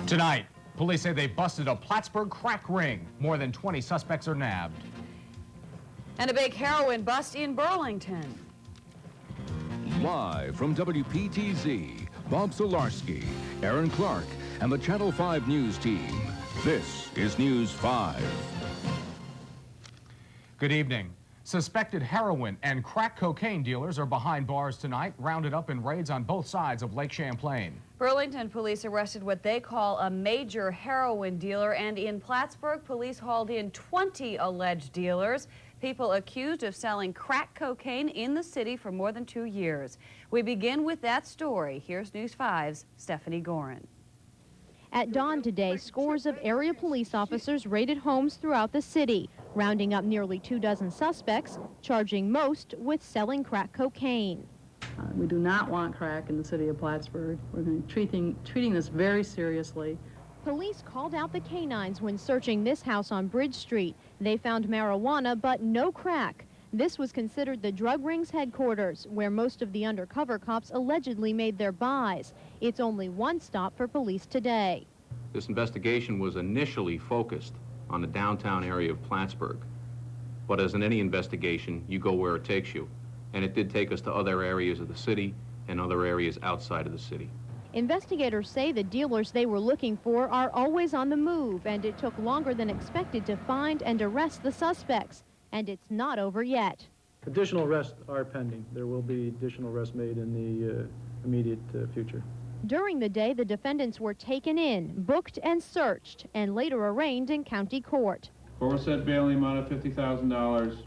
Tonight, police say they busted a Plattsburgh crack ring. More than 20 suspects are nabbed. And a big heroin bust in Burlington. Live from WPTZ, Bob Solarski, Aaron Clark, and the Channel 5 News team. This is News 5. Good evening. Suspected heroin and crack cocaine dealers are behind bars tonight, rounded up in raids on both sides of Lake Champlain. Burlington police arrested what they call a major heroin dealer, and in Plattsburgh, police hauled in 20 alleged dealers, people accused of selling crack cocaine in the city for more than 2 years. We begin with that story. Here's News 5's Stephanie Gorin. At dawn today, scores of area police officers raided homes throughout the city, rounding up nearly 24 suspects, charging most with selling crack cocaine. We do not want crack in the city of Plattsburgh. We're going to be treating this very seriously. Police called out the canines when searching this house on Bridge Street. They found marijuana, but no crack. This was considered the drug ring's headquarters, where most of the undercover cops allegedly made their buys. It's only one stop for police today. This investigation was initially focused on the downtown area of Plattsburgh. But as in any investigation, you go where it takes you. And it did take us to other areas of the city and other areas outside of the city. Investigators say the dealers they were looking for are always on the move, and it took longer than expected to find and arrest the suspects. And it's not over yet. Additional arrests are pending. There will be additional arrests made in the immediate future. During the day, the defendants were taken in, booked and searched, and later arraigned in county court. Court set bail amount of $50,000.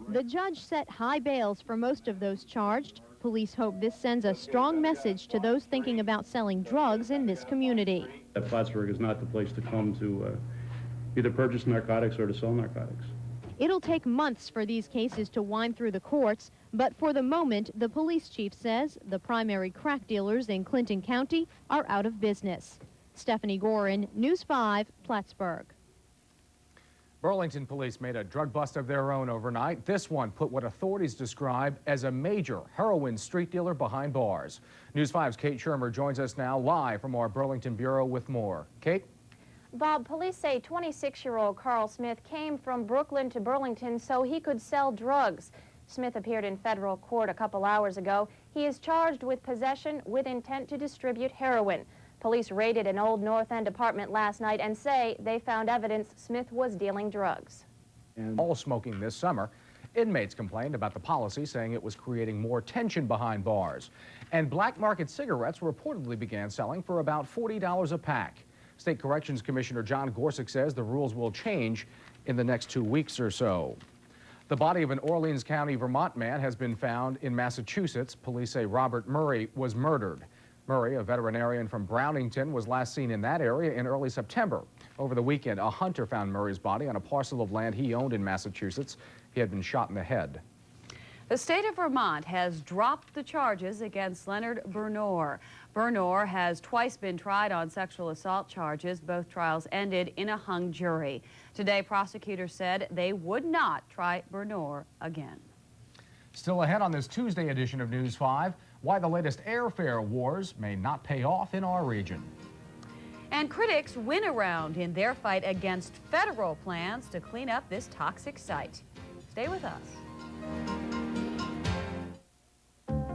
The judge set high bails for most of those charged. Police hope this sends a strong message to those thinking about selling drugs in this community. Plattsburgh is not the place to come to either purchase narcotics or to sell narcotics. It'll take months for these cases to wind through the courts, but for the moment, the police chief says the primary crack dealers in Clinton County are out of business. Stephanie Gorin, News 5, Plattsburgh. Burlington police made a drug bust of their own overnight. This one put what authorities describe as a major heroin street dealer behind bars. News 5's Kate Shermer joins us now live from our Burlington bureau with more. Kate? Bob, police say 26-year-old Carl Smith came from Brooklyn to Burlington so he could sell drugs. Smith appeared in federal court a couple hours ago. He is charged with possession with intent to distribute heroin. Police raided an old North End apartment last night and say they found evidence Smith was dealing drugs. All smoking this summer. Inmates complained about the policy, saying it was creating more tension behind bars. And black market cigarettes reportedly began selling for about $40 a pack. State Corrections Commissioner John Gorsuch says the rules will change in the next 2 weeks or so. The body of an Orleans County, Vermont man has been found in Massachusetts. Police say Robert Murray was murdered. Murray, a veterinarian from Brownington, was last seen in that area in early September. Over the weekend, a hunter found Murray's body on a parcel of land he owned in Massachusetts. He had been shot in the head. The state of Vermont has dropped the charges against Leonard Burnor. Burnor has twice been tried on sexual assault charges. Both trials ended in a hung jury. Today, prosecutors said they would not try Burnor again. Still ahead on this Tuesday edition of News 5, why the latest airfare wars may not pay off in our region. And critics win around in their fight against federal plans to clean up this toxic site. Stay with us.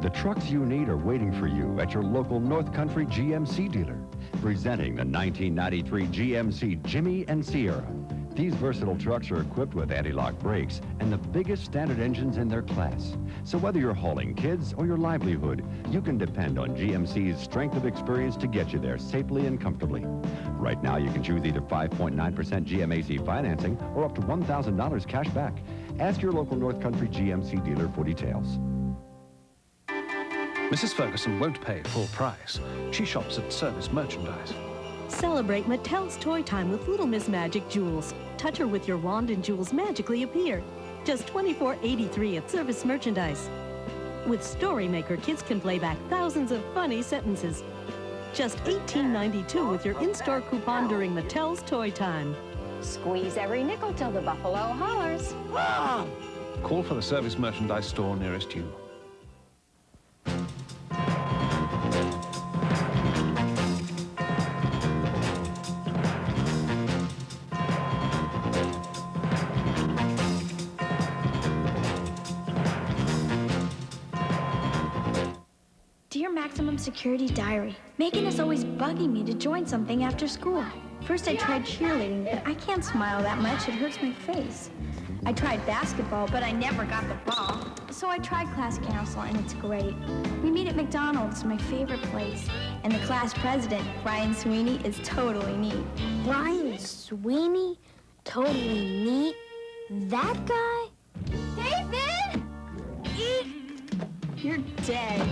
The trucks you need are waiting for you at your local North Country GMC dealer. Presenting the 1993 GMC Jimmy and Sierra. These versatile trucks are equipped with anti-lock brakes and the biggest standard engines in their class. So whether you're hauling kids or your livelihood, you can depend on GMC's strength of experience to get you there safely and comfortably. Right now, you can choose either 5.9% GMAC financing or up to $1,000 cash back. Ask your local North Country GMC dealer for details. Mrs. Ferguson won't pay full price. She shops at Service Merchandise. Celebrate Mattel's Toy Time with Little Miss Magic Jewels. Touch her with your wand and jewels magically appear. Just $24.83 at Service Merchandise. With Storymaker, kids can play back thousands of funny sentences. Just $18.92 with your in-store coupon during Mattel's Toy Time. Squeeze every nickel till the buffalo hollers. Ah! Call for the Service Merchandise store nearest you. maximum security diary. Megan is always bugging me to join something after school. First I tried cheerleading, but I can't smile that much. It hurts my face. I tried basketball, but I never got the ball. So I tried class council, and it's great. We meet at McDonald's, my favorite place. And the class president, Brian Sweeney, is totally neat. Brian Sweeney? Totally neat? That guy? David! You're dead.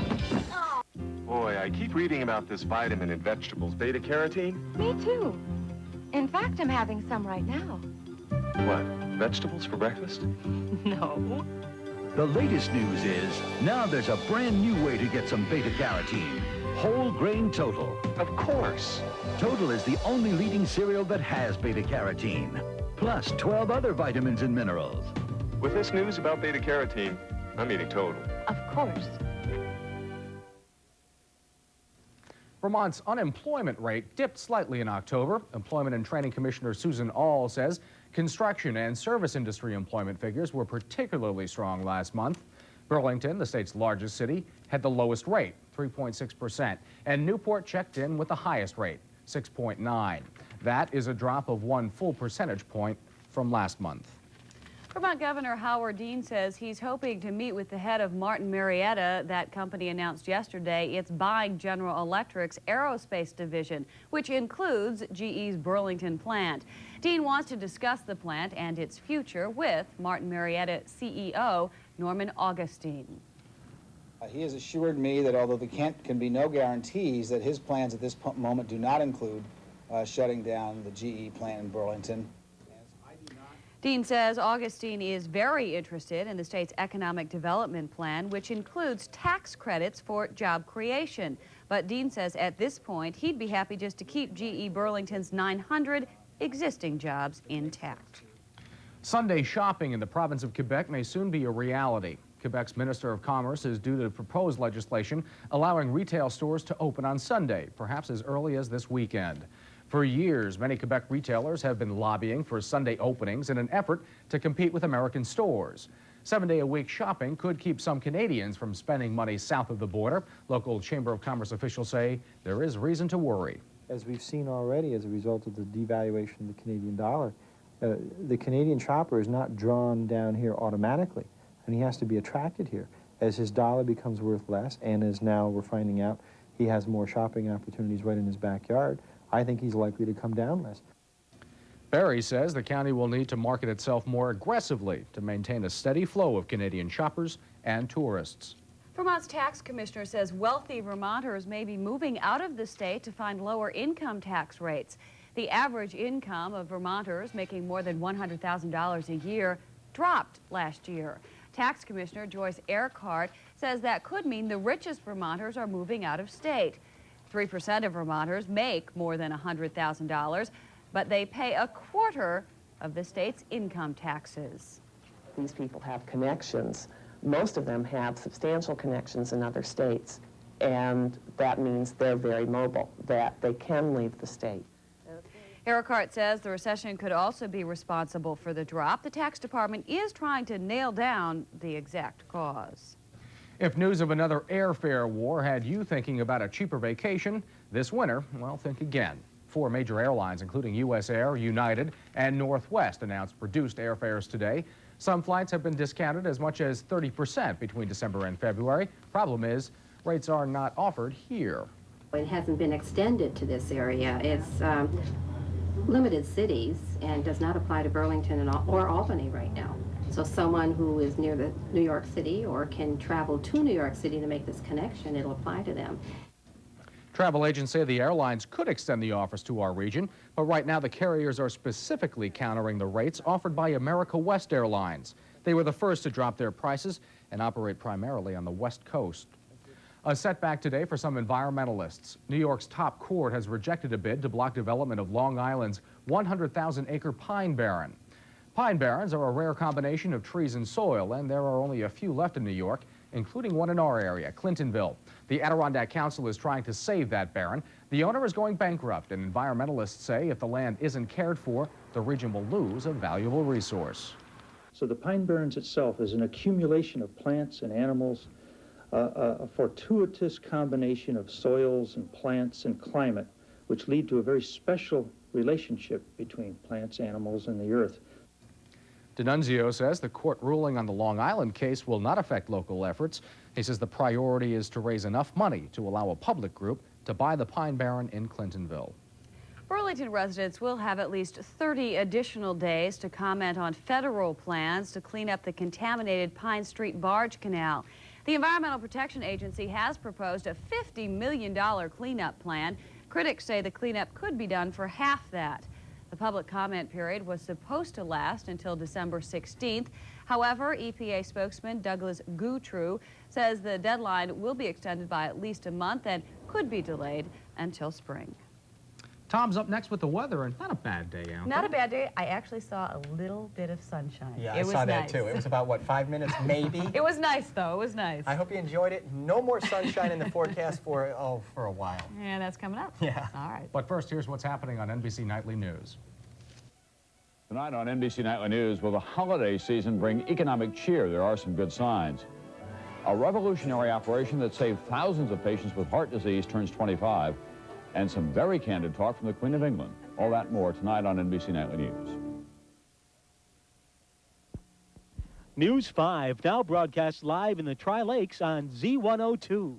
Oh. Boy, I keep reading about this vitamin in vegetables, beta-carotene. Me too. In fact, I'm having some right now. What, vegetables for breakfast? No. The latest news is, now there's a brand new way to get some beta-carotene. Whole grain Total. Of course. Total is the only leading cereal that has beta-carotene. Plus 12 other vitamins and minerals. With this news about beta-carotene, I'm eating Total. Of course. Vermont's unemployment rate dipped slightly in October. Employment and Training Commissioner Susan Aul says construction and service industry employment figures were particularly strong last month. Burlington, the state's largest city, had the lowest rate, 3.6%, and Newport checked in with the highest rate, 6.9%. That is a drop of 1 full percentage point from last month. Vermont Governor Howard Dean says he's hoping to meet with the head of Martin Marietta. That company announced yesterday it's buying General Electric's aerospace division, which includes GE's Burlington plant. Dean wants to discuss the plant and its future with Martin Marietta CEO Norman Augustine. He has assured me that although there can be no guarantees, that his plans at this moment do not include shutting down the GE plant in Burlington. Dean says Augustine is very interested in the state's economic development plan, which includes tax credits for job creation. But Dean says at this point, he'd be happy just to keep GE Burlington's 900 existing jobs intact. Sunday shopping in the province of Quebec may soon be a reality. Quebec's Minister of Commerce is due to propose legislation allowing retail stores to open on Sunday, perhaps as early as this weekend. For years, many Quebec retailers have been lobbying for Sunday openings in an effort to compete with American stores. 7-day-a-week shopping could keep some Canadians from spending money south of the border. Local Chamber of Commerce officials say there is reason to worry. As we've seen already as a result of the devaluation of the Canadian dollar, the Canadian shopper is not drawn down here automatically, and he has to be attracted here. As his dollar becomes worth less, and as now we're finding out he has more shopping opportunities right in his backyard, I think he's likely to come down less. Barry says the county will need to market itself more aggressively to maintain a steady flow of Canadian shoppers and tourists. Vermont's tax commissioner says wealthy Vermonters may be moving out of the state to find lower income tax rates. The average income of Vermonters making more than $100,000 a year dropped last year. Tax Commissioner Joyce Earhart says that could mean the richest Vermonters are moving out of state. 3% of Vermonters make more than $100,000, but they pay a quarter of the state's income taxes. These people have connections. Most of them have substantial connections in other states, and that means they're very mobile, that they can leave the state. Earhart says the recession could also be responsible for the drop. The tax department is trying to nail down the exact cause. If news of another airfare war had you thinking about a cheaper vacation this winter, well, think again. 4 major airlines, including US Air, United, and Northwest, announced reduced airfares today. Some flights have been discounted as much as 30% between December and February. Problem is, rates are not offered here. It hasn't been extended to this area. It's limited cities and does not apply to Burlington or Albany right now. So someone who is near the New York City or can travel to New York City to make this connection, it'll apply to them. Travel agents say the airlines could extend the offers to our region, but right now the carriers are specifically countering the rates offered by America West Airlines. They were the first to drop their prices and operate primarily on the West Coast. A setback today for some environmentalists. New York's top court has rejected a bid to block development of Long Island's 100,000-acre pine barren. Pine barrens are a rare combination of trees and soil, and there are only a few left in New York, including one in our area, Clintonville. The Adirondack Council is trying to save that barren. The owner is going bankrupt, and environmentalists say if the land isn't cared for, the region will lose a valuable resource. So the pine barrens itself is an accumulation of plants and animals a fortuitous combination of soils and plants and climate, which lead to a very special relationship between plants, animals, and the earth. D'Annunzio says the court ruling on the Long Island case will not affect local efforts. He says the priority is to raise enough money to allow a public group to buy the Pine Barren in Clintonville. Burlington residents will have at least 30 additional days to comment on federal plans to clean up the contaminated Pine Street Barge Canal. The Environmental Protection Agency has proposed a $50 million cleanup plan. Critics say the cleanup could be done for half that. The public comment period was supposed to last until December 16th. However, EPA spokesman Douglas Guthrie says the deadline will be extended by at least a month and could be delayed until spring. Tom's up next with the weather, and not a bad day out Not there. a bad day. I actually saw a little bit of sunshine. Yeah, it I was saw nice. that too. It was about, what, 5 minutes maybe? It was nice, though. It was nice. I hope you enjoyed it. No more sunshine in the forecast for a while. Yeah, that's coming up. Yeah. All right. But first, here's what's happening on NBC Nightly News. Tonight on NBC Nightly News, will the holiday season bring economic cheer? There are some good signs. A revolutionary operation that saved thousands of patients with heart disease turns 25, and some very candid talk from the Queen of England. All that and more tonight on NBC Nightly News. News 5 now broadcast live in the Tri-Lakes on Z102.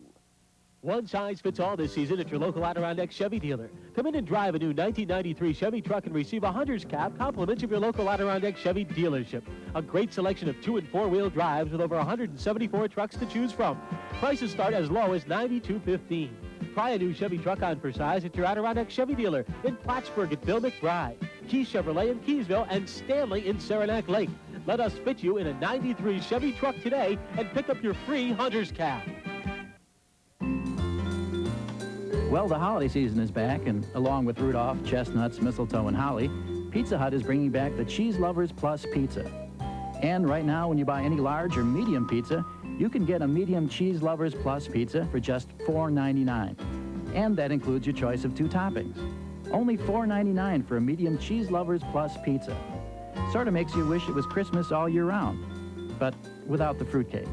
One size fits all this season at your local Adirondack Chevy dealer. Come in and drive a new 1993 Chevy truck and receive a hunter's cap, compliments of your local Adirondack Chevy dealership. A great selection of 2- and 4-wheel drives with over 174 trucks to choose from. Prices start as low as $92.15. Try a new Chevy truck on for size at your Adirondack Chevy dealer in Plattsburgh at Bill McBride, Keys Chevrolet in Keysville, and Stanley in Saranac Lake. Let us fit you in a 93 Chevy truck today and pick up your free hunter's cap. Well, the holiday season is back, and along with Rudolph, chestnuts, mistletoe, and holly, Pizza Hut is bringing back the Cheese Lovers Plus Pizza. And right now, when you buy any large or medium pizza, you can get a medium Cheese Lovers Plus Pizza for just $4.99. And that includes your choice of 2 toppings. Only $4.99 for a medium Cheese Lovers Plus Pizza. Sort of makes you wish it was Christmas all year round, but without the fruitcake.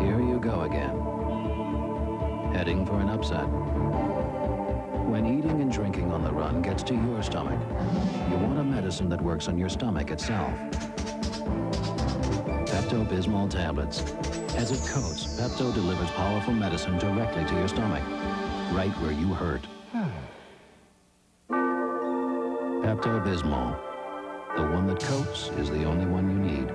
Here you go again, heading for an upset. When eating and drinking on the run gets to your stomach, you want a medicine that works on your stomach itself. Pepto-Bismol tablets. As it coats, Pepto delivers powerful medicine directly to your stomach, right where you hurt. Pepto-Bismol. The one that coats is the only one you need.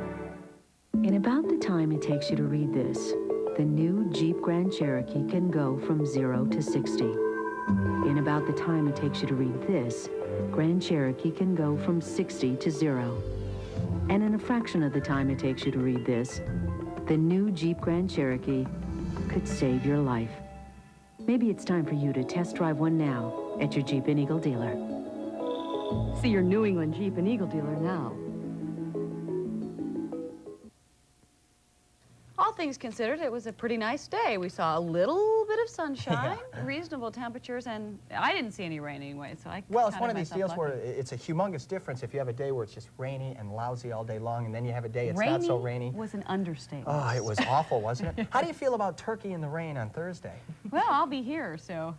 In about the time it takes you to read this, the new Jeep Grand Cherokee can go from 0 to 60. In about the time it takes you to read this, Grand Cherokee can go from 60 to 0. And in a fraction of the time it takes you to read this, the new Jeep Grand Cherokee could save your life. Maybe it's time for you to test drive one now at your Jeep and Eagle dealer. See your New England Jeep and Eagle dealer now. All things considered, it was a pretty nice day. We saw a little bit of sunshine, reasonable temperatures, and I didn't see any rain anyway, so I Well, it's one counted of these myself deals lucky. where it's a humongous difference if you have a day where it's just rainy and lousy all day long, and then you have a day it's rainy not so rainy. was an understatement. Oh, it was awful, wasn't it? How do you feel about turkey in the rain on Thursday? Well, I'll be here, so.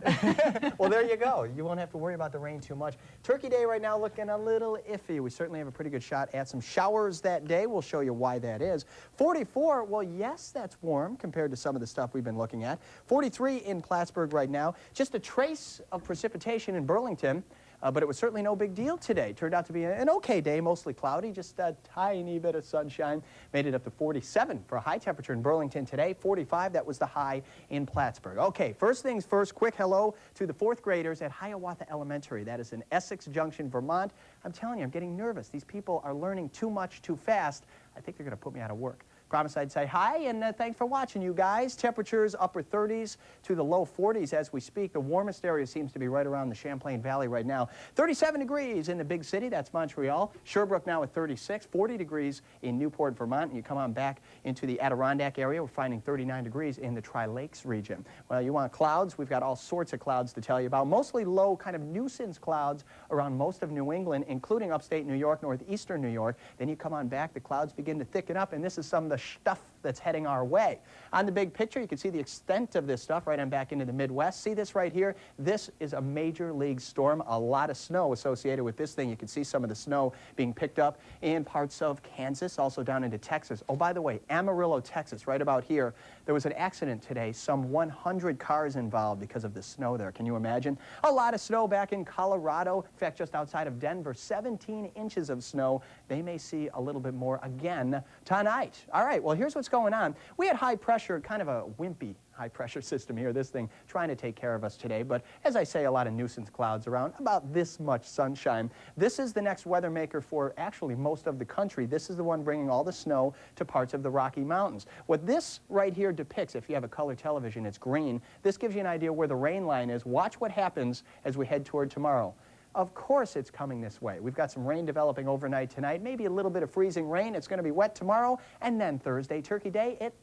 Well, there you go. You won't have to worry about the rain too much. Turkey Day right now looking a little iffy. We certainly have a pretty good shot at some showers that day. We'll show you why that is. 44, well, yes, that's warm compared to some of the stuff we've been looking at. 43 in Plattsburgh right now. Just a trace of precipitation in Burlington, but it was certainly no big deal today. Turned out to be an okay day, mostly cloudy, just a tiny bit of sunshine. Made it up to 47 for a high temperature in Burlington today. 45, that was the high in Plattsburgh. Okay, first things first, quick hello to the 4th graders at Hiawatha Elementary. That is in Essex Junction, Vermont. I'm telling you, I'm getting nervous. These people are learning too much too fast. I think they're going to put me out of work. Promise I'd say hi, and thanks for watching, you guys. Temperatures upper 30s to the low 40s as we speak. The warmest area seems to be right around the Champlain Valley right now. 37 degrees in the big city, that's Montreal. Sherbrooke now at 36, 40 degrees in Newport, Vermont. And you come on back into the Adirondack area, we're finding 39 degrees in the Tri-Lakes region. Well, you want clouds? We've got all sorts of clouds to tell you about. Mostly low kind of nuisance clouds around most of New England, including upstate New York, northeastern New York. Then you come on back, the clouds begin to thicken up, and this is some of the stuff that's heading our way. On the big picture, you can see the extent of this stuff right on back into the Midwest. See this right here? This is a major league storm. A lot of snow associated with this thing. You can see some of the snow being picked up in parts of Kansas, also down into Texas. Oh, by the way, Amarillo, Texas, right about here, there was an accident today. Some 100 cars involved because of the snow there. Can you imagine? A lot of snow back in Colorado. In fact, just outside of Denver, 17 inches of snow. They may see a little bit more again tonight. All right, well, here's what's going on. We had high pressure, kind of a wimpy high pressure system here, this thing trying to take care of us today. But as I say, a lot of nuisance clouds around, about this much sunshine. This is the next weather maker for actually most of the country. This is the one bringing all the snow to parts of the Rocky Mountains. What this right here depicts, if you have a color television, it's green. This gives you an idea where the rain line is. Watch what happens as we head toward tomorrow. Of course it's coming this way. We've got some rain developing overnight tonight, maybe a little bit of freezing rain. It's going to be wet tomorrow, and then Thursday, Turkey Day, it's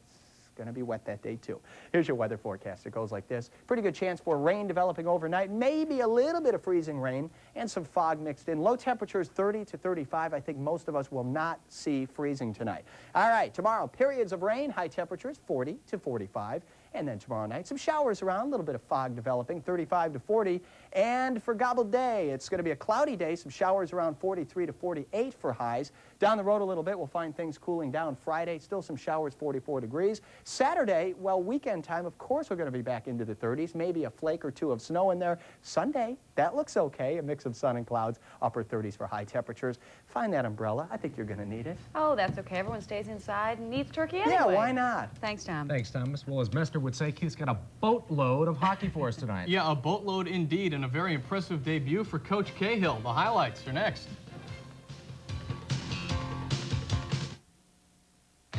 going to be wet that day too. Here's your weather forecast. It goes like this. Pretty good chance for rain developing overnight, maybe a little bit of freezing rain and some fog mixed in. Low temperatures 30 to 35. I think most of us will not see freezing tonight. All right, tomorrow, periods of rain, high temperatures 40 to 45. And then tomorrow night, some showers around, a little bit of fog developing, 35 to 40. And for Gobble Day, it's going to be a cloudy day, some showers around 43 to 48 for highs. Down the road a little bit, we'll find things cooling down. Friday, still some showers, 44 degrees. Saturday, well, weekend time, of course, we're going to be back into the 30s, maybe a flake or two of snow in there. Sunday, that looks okay, a mix of sun and clouds, upper 30s for high temperatures. Find that umbrella. I think you're going to need it. Oh, that's okay. Everyone stays inside and eats turkey anyway. Yeah, why not? Thanks, Tom. Thanks, Thomas. Well, as Mester would say, Keith's got a boatload of hockey for us tonight. Yeah, a boatload indeed, and a very impressive debut for Coach Cahill. The highlights are next.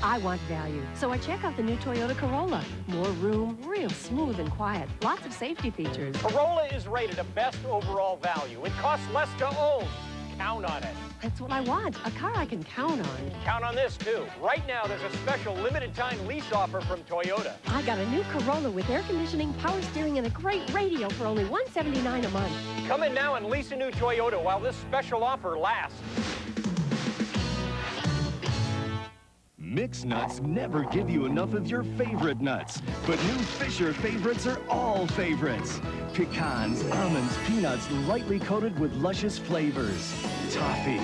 I want value, so I check out the new Toyota Corolla. More room, real smooth and quiet, lots of safety features. Corolla is rated a best overall value. It costs less to own. Count on it. That's what I want, a car I can count on. Count on this, too. Right now, there's a special limited-time lease offer from Toyota. I got a new Corolla with air conditioning, power steering, and a great radio for only $179 a month. Come in now and lease a new Toyota while this special offer lasts. Mixed nuts never give you enough of your favorite nuts, but new Fisher favorites are all favorites. Pecans, almonds, peanuts, lightly coated with luscious flavors. Toffee,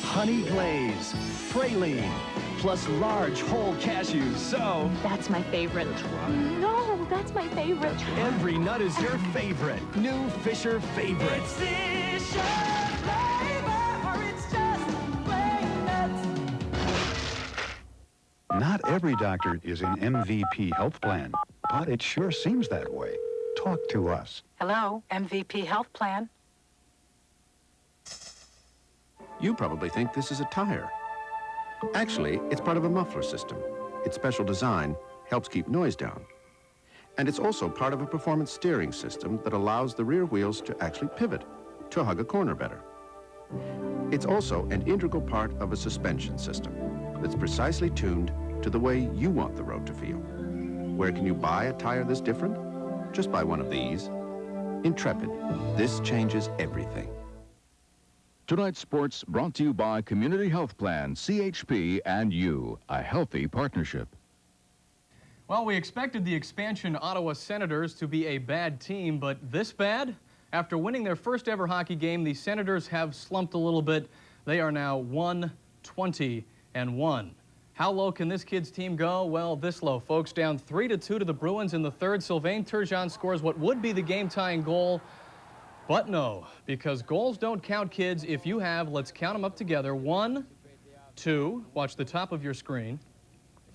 honey glaze, praline, plus large whole cashews, so... That's my favorite. That's right. No, that's my favorite. That's right. Every nut is your favorite. New Fisher favorites. It's Fisher flavor, it's just plain nuts. Not every doctor is in MVP Health Plan, but it sure seems that way. Talk to us. Hello, MVP Health Plan. You probably think this is a tire. Actually, it's part of a muffler system. Its special design helps keep noise down. And it's also part of a performance steering system that allows the rear wheels to actually pivot, to hug a corner better. It's also an integral part of a suspension system that's precisely tuned to the way you want the road to feel. Where can you buy a tire that's different? Just buy one of these. Intrepid. This changes everything. Tonight's sports brought to you by Community Health Plan, CHP, and you, a healthy partnership. Well, we expected the expansion Ottawa Senators to be a bad team, but this bad? After winning their first ever hockey game, the Senators have slumped a little bit. They are now 1-20-1. How low can this kid's team go? Well, this low, folks. Down 3-2 to the Bruins in the third. Sylvain Turgeon scores what would be the game-tying goal. But no, because goals don't count, kids. If you have, let's count them up together. 1, 2, watch the top of your screen.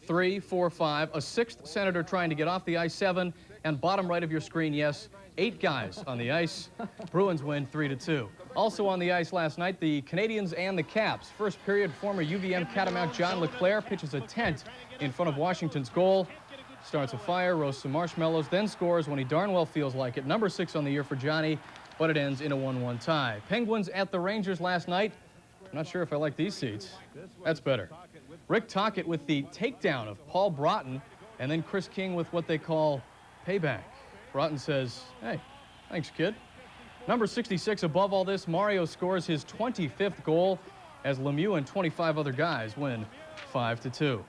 3, 4, 5, a sixth Senator trying to get off the ice, 7, and bottom right of your screen, yes, 8 guys on the ice. Bruins win 3-2. Also on the ice last night, the Canadiens and the Caps. First period, former UVM Catamount John LeClaire pitches a tent in front of Washington's goal. Starts a fire, roasts some marshmallows, then scores when he darn well feels like it. Number 6 on the year for Johnny, but it ends in a 1-1 tie. Penguins at the Rangers last night. I'm not sure if I like these seats. That's better. Rick Tocchet with the takedown of Paul Broughton, and then Chris King with what they call payback. Broughton says, hey, thanks, kid. Number 66 above all this, Mario scores his 25th goal as Lemieux and 25 other guys win 5-2.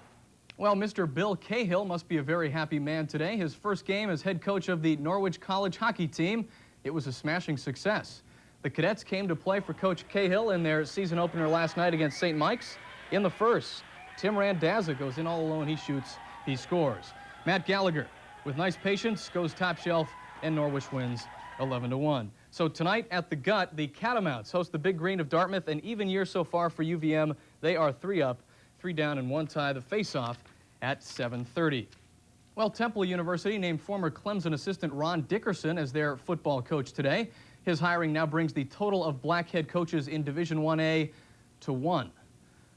Well, Mr. Bill Cahill must be a very happy man today. His first game as head coach of the Norwich College hockey team, it was a smashing success. The cadets came to play for Coach Cahill in their season opener last night against St. Mike's. In the first, Tim Randazza goes in all alone, he shoots, he scores. Matt Gallagher, with nice patience, goes top shelf, and Norwich wins 11-1. So tonight at the Gut, the Catamounts host the Big Green of Dartmouth, an even year so far for UVM. They are 3 up, 3 down, and 1 tie. The face-off at 7:30. Well, Temple University named former Clemson assistant Ron Dickerson as their football coach today. His hiring now brings the total of black head coaches in Division 1A to 1.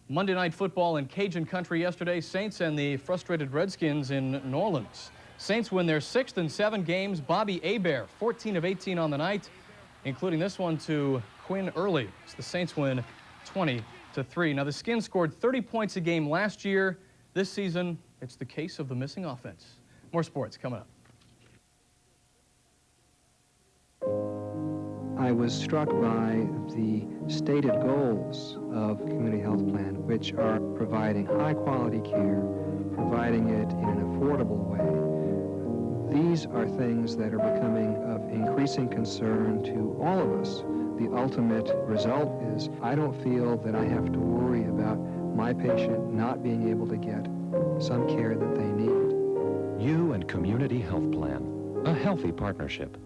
Monday Night Football in Cajun country yesterday, Saints and the frustrated Redskins in New Orleans. Saints win their 6th in 7 games. Bobby Hebert, 14 of 18 on the night, including this one to Quinn Early. So the Saints win 20-3. Now, the Skins scored 30 points a game last year. This season, it's the case of the missing offense. More sports coming up. I was struck by the stated goals of Community Health Plan, which are providing high-quality care, providing it in an affordable way. These are things that are becoming of increasing concern to all of us. The ultimate result is I don't feel that I have to worry about my patient not being able to get some care that they need. You and Community Health Plan, a healthy partnership.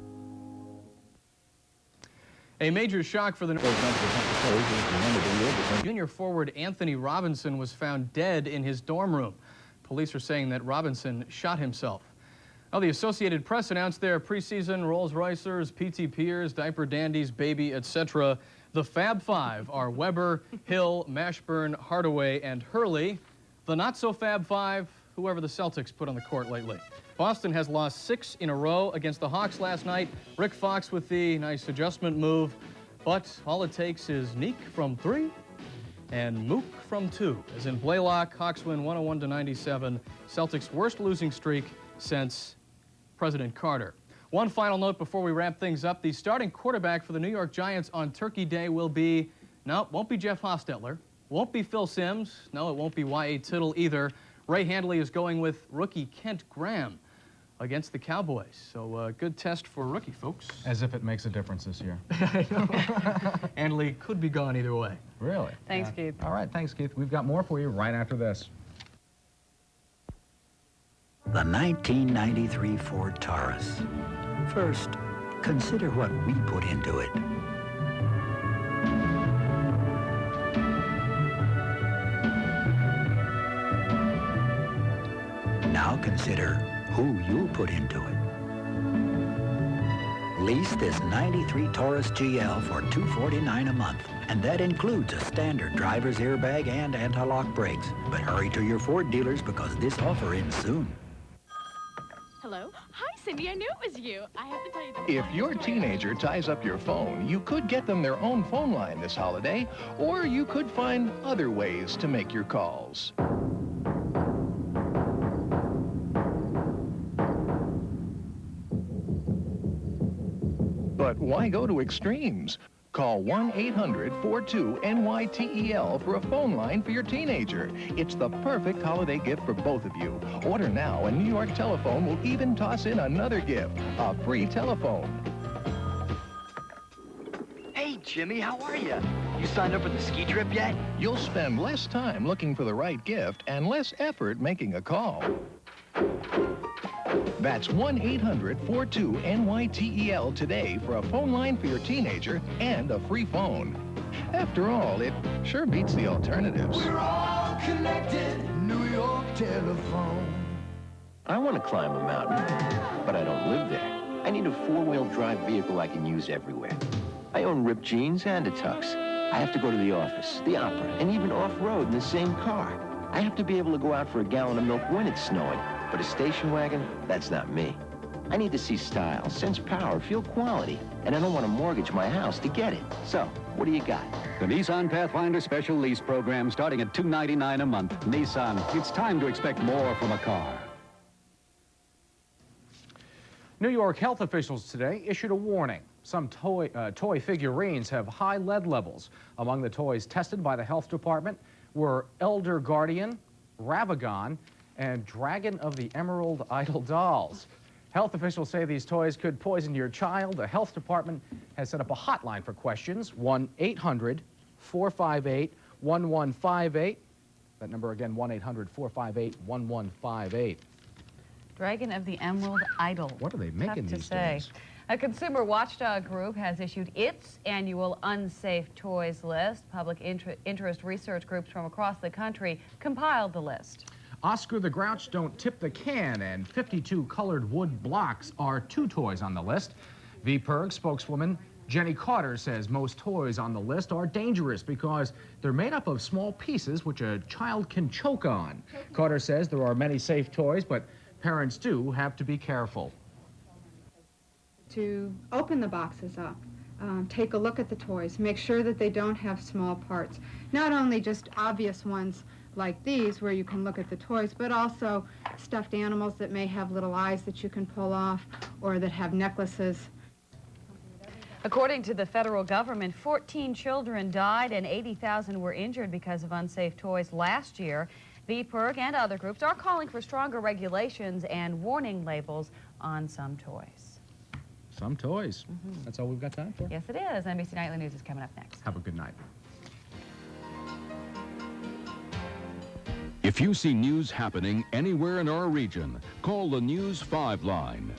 A major shock for the junior forward Anthony Robinson was found dead in his dorm room. Police are saying that Robinson shot himself. Now, the Associated Press announced their preseason Rolls-Roycers, PT-Piers, diaper dandies, baby, etc. The Fab Five are Weber, Hill, Mashburn, Hardaway, and Hurley. The not-so-Fab Five, whoever the Celtics put on the court lately. Boston has lost 6 in a row against the Hawks last night. Rick Fox with the nice adjustment move. But all it takes is Neek from 3 and Mook from 2. As in Blaylock, Hawks win 101-97. Celtics' worst losing streak since President Carter. One final note before we wrap things up. The starting quarterback for the New York Giants on Turkey Day will be, no, it won't be Jeff Hostetler. Won't be Phil Simms. No, it won't be Y.A. Tittle either. Ray Handley is going with rookie Kent Graham against the Cowboys. So good test for rookie, folks. As if it makes a difference this year. Handley could be gone either way. Really? Thanks, Keith. All right, thanks, Keith. We've got more for you right after this. The 1993 Ford Taurus. First, consider what we put into it. Now consider who you'll put into it. Lease this 93 Taurus GL for $249 a month, and that includes a standard driver's airbag and anti-lock brakes. But hurry to your Ford dealers because this offer ends soon. Hello? Hi, Cindy. I knew it was you. I have to tell you that. If your teenager ties up your phone, you could get them their own phone line this holiday, or you could find other ways to make your calls. But why go to extremes? Call 1-800-42-NYTEL for a phone line for your teenager. It's the perfect holiday gift for both of you. Order now, and New York Telephone will even toss in another gift, a free telephone. Hey, Jimmy, how are you? You signed up for the ski trip yet? You'll spend less time looking for the right gift and less effort making a call. That's 1-800-42-NYTEL today for a phone line for your teenager and a free phone. After all, it sure beats the alternatives. We're all connected, New York Telephone. I want to climb a mountain, but I don't live there. I need a four-wheel drive vehicle I can use everywhere. I own ripped jeans and a tux. I have to go to the office, the opera, and even off-road in the same car. I have to be able to go out for a gallon of milk when it's snowing. But a station wagon, that's not me. I need to see style, sense power, feel quality, and I don't want to mortgage my house to get it. So, what do you got? The Nissan Pathfinder Special Lease Program starting at $299 a month. Nissan, it's time to expect more from a car. New York health officials today issued a warning. Some toy figurines have high lead levels. Among the toys tested by the health department were Elder Guardian, Ravagon, and Dragon of the Emerald Idol dolls. Health officials say these toys could poison your child. The health department has set up a hotline for questions, 1-800-458-1158. That number again, 1-800-458-1158. Dragon of the Emerald Idol. What are they making these days? A consumer watchdog group has issued its annual unsafe toys list. Public interest research groups from across the country compiled the list. Oscar the Grouch Don't Tip the Can and 52 colored wood blocks are two toys on the list. VPIRG spokeswoman Jenny Carter says most toys on the list are dangerous because they're made up of small pieces which a child can choke on. Carter says there are many safe toys, but parents do have to be careful. To open the boxes up, take a look at the toys, make sure that they don't have small parts. Not only just obvious ones like these where you can look at the toys, but also stuffed animals that may have little eyes that you can pull off or that have necklaces. According to the federal government, 14 children died and 80,000 were injured because of unsafe toys last year. VPIRG and other groups are calling for stronger regulations and warning labels on some toys. Some toys. That's all we've got time for. Yes, it is. NBC Nightly News is coming up next. Have a good night. If you see news happening anywhere in our region, call the News 5 line.